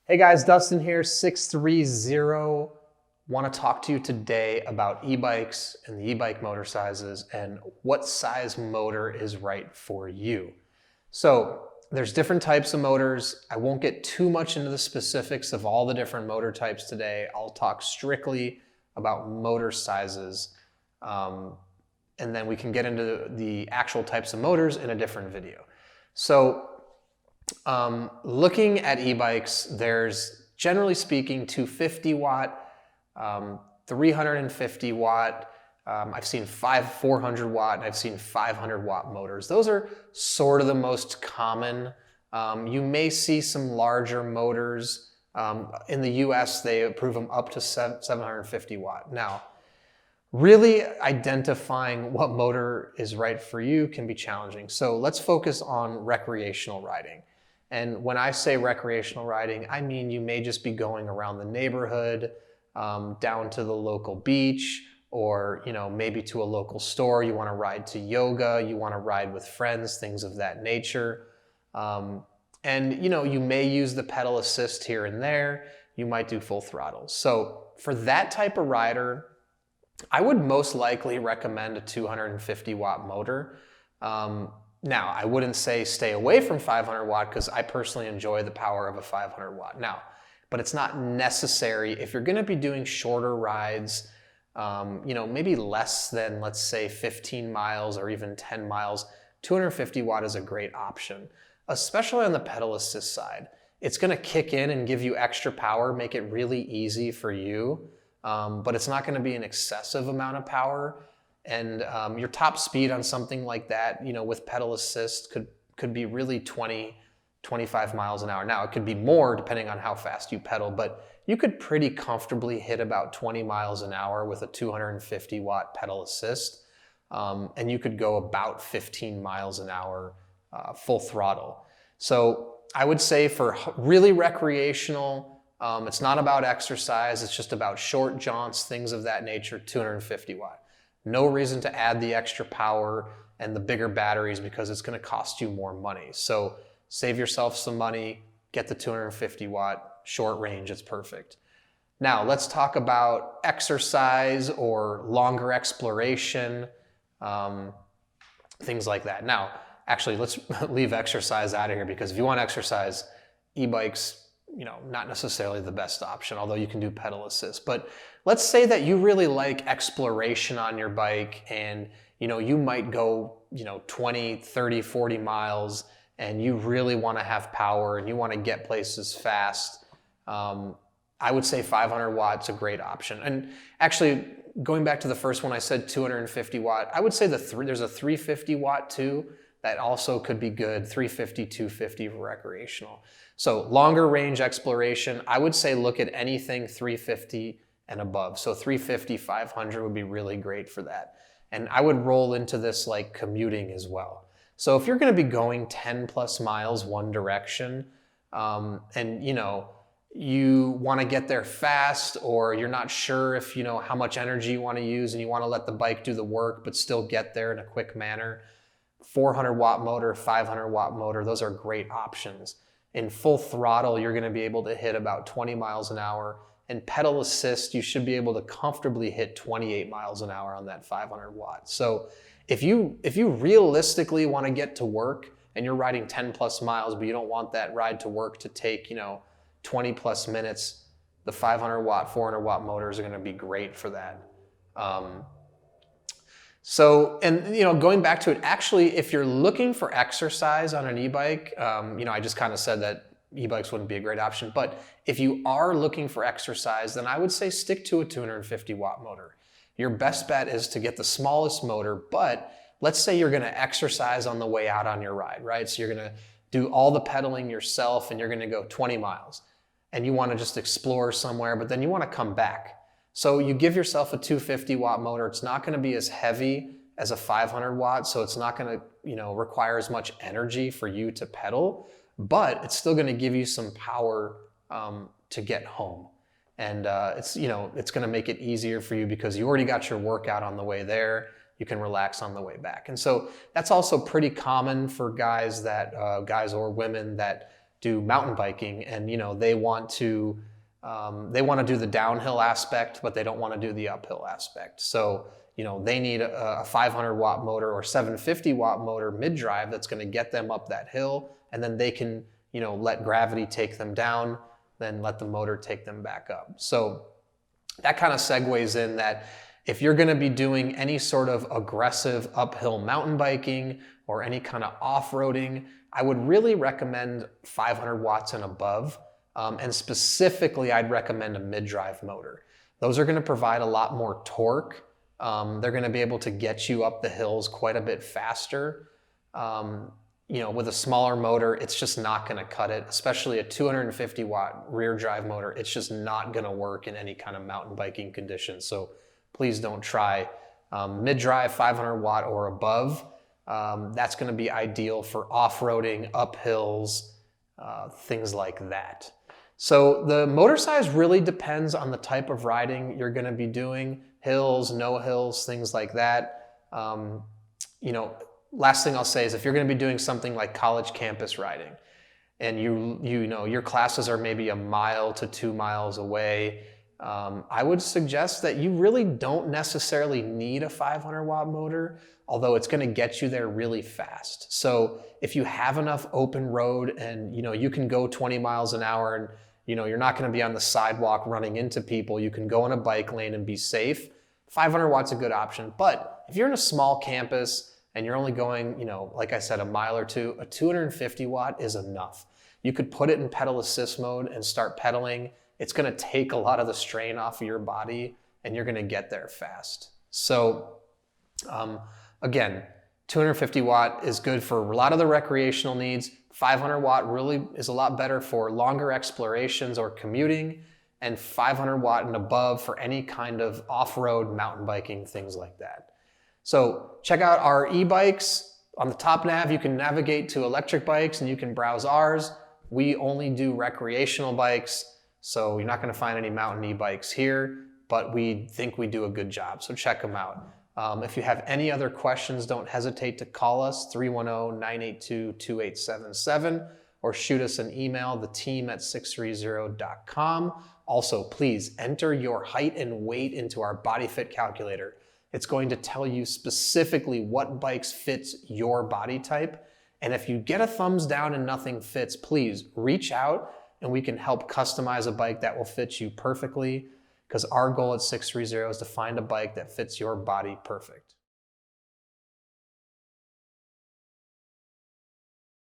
Hey guys, Dustin here, 630. Want to talk to you today about e-bikes and the e-bike motor sizes and what size motor is right for you. So there's different types of motors. I won't get too much into the specifics of all the different motor types today. I'll talk strictly about motor sizes, and then we can get into the actual types of motors in a different video. So looking at e-bikes, there's generally speaking 250 watt, 350 watt, I've seen 400 watt, and I've seen 500 watt motors. Those are sort of the most common. You may see some larger motors. In the US, they approve them up to 750 watt. Now, really identifying what motor is right for you can be challenging. So let's focus on recreational riding. And when I say recreational riding, I mean you may just be going around the neighborhood, down to the local beach, or maybe to a local store. You want to ride to yoga, you want to ride with friends, things of that nature. And you may use the pedal assist here and there. You might do full throttle. So for that type of rider, I would most likely recommend a 250 watt motor. Now, I wouldn't say stay away from 500 watt because I personally enjoy the power of a 500 watt. Now, but it's not necessary if you're going to be doing shorter rides, maybe less than, let's say, 15 miles or even 10 miles, 250 watt is a great option, especially on the pedal assist side. It's going to kick in and give you extra power, make it really easy for you, but it's not going to be an excessive amount of power. And your top speed on something like that, with pedal assist could be really 20, 25 miles an hour. Now, it could be more depending on how fast you pedal, but you could pretty comfortably hit about 20 miles an hour with a 250 watt pedal assist. And you could go about 15 miles an hour full throttle. So I would say for really recreational, it's not about exercise, it's just about short jaunts, things of that nature, 250 watt. No reason to add the extra power and the bigger batteries because it's going to cost you more money. So save yourself some money, get the 250 watt, short range, it's perfect. Now let's talk about exercise or longer exploration, things like that. Now, actually, let's leave exercise out of here because if you want exercise, e-bikes, not necessarily the best option, although you can do pedal assist. But let's say that you really like exploration on your bike and, you might go, 20, 30, 40 miles and you really want to have power and you want to get places fast. I would say 500 watts a great option. And actually, going back to the first one, I said 250 watt. I would say there's a 350 watt too. That also could be good, 350, 250 for recreational. So longer range exploration, I would say look at anything 350 and above. So 350, 500 would be really great for that. And I would roll into this like commuting as well. So if you're going to be going 10 plus miles one direction, and you want to get there fast, or you're not sure if how much energy you want to use and you want to let the bike do the work but still get there in a quick manner, 400 watt motor, 500 watt motor, those are great options. In full throttle, you're going to be able to hit about 20 miles an hour. And pedal assist, you should be able to comfortably hit 28 miles an hour on that 500 watts. So if you realistically want to get to work and you're riding 10 plus miles, but you don't want that ride to work to take 20 plus minutes, the 500 watt, 400 watt motors are going to be great for that. Going back to it, actually, if you're looking for exercise on an e-bike, I just kind of said that e-bikes wouldn't be a great option, but if you are looking for exercise, then I would say stick to a 250 watt motor. Your best bet is to get the smallest motor, but let's say you're going to exercise on the way out on your ride, right? So you're going to do all the pedaling yourself and you're going to go 20 miles and you want to just explore somewhere, but then you want to come back. So you give yourself a 250 watt motor. It's not going to be as heavy as a 500 watt, so it's not going to require as much energy for you to pedal, but it's still going to give you some power to get home. And it's going to make it easier for you because you already got your workout on the way there. You can relax on the way back. And so that's also pretty common for guys or women that do mountain biking, and they want to do the downhill aspect, but they don't want to do the uphill aspect. So they need a 500 watt motor or 750 watt motor mid-drive that's going to get them up that hill, and then they can let gravity take them down, then let the motor take them back up. So that kind of segues in that if you're going to be doing any sort of aggressive uphill mountain biking or any kind of off-roading, I would really recommend 500 watts and above. And specifically, I'd recommend a mid-drive motor. Those are going to provide a lot more torque. They're going to be able to get you up the hills quite a bit faster. With a smaller motor, it's just not going to cut it, especially a 250 watt rear drive motor. It's just not going to work in any kind of mountain biking conditions. So please don't try mid-drive 500 watt or above. That's going to be ideal for off-roading, up hills, things like that. So the motor size really depends on the type of riding you're going to be doing. Hills, no hills, things like that. Last thing I'll say is if you're going to be doing something like college campus riding, and your classes are maybe 1 mile to 2 miles away, I would suggest that you really don't necessarily need a 500 watt motor, although it's going to get you there really fast. So if you have enough open road and you can go 20 miles an hour and you're not going to be on the sidewalk running into people, you can go on a bike lane and be safe, 500 watts is a good option. But if you're in a small campus and you're only going, like I said, 1 mile or 2, a 250 watt is enough. You could put it in pedal assist mode and start pedaling. It's going to take a lot of the strain off of your body and you're going to get there fast. So again, 250 watt is good for a lot of the recreational needs. 500 watt really is a lot better for longer explorations or commuting, and 500 watt and above for any kind of off-road mountain biking, things like that. So check out our e-bikes. On the top nav, you can navigate to electric bikes and you can browse ours. We only do recreational bikes, so you're not going to find any mountain e-bikes here, but we think we do a good job, so check them out. If you have any other questions, don't hesitate to call us, 310-982-2877, or shoot us an email, theteam@sixthreezero.com. Also, please enter your height and weight into our body fit calculator. It's going to tell you specifically what bikes fits your body type. And if you get a thumbs down and nothing fits, please reach out and we can help customize a bike that will fit you perfectly, because our goal at 630 is to find a bike that fits your body perfect.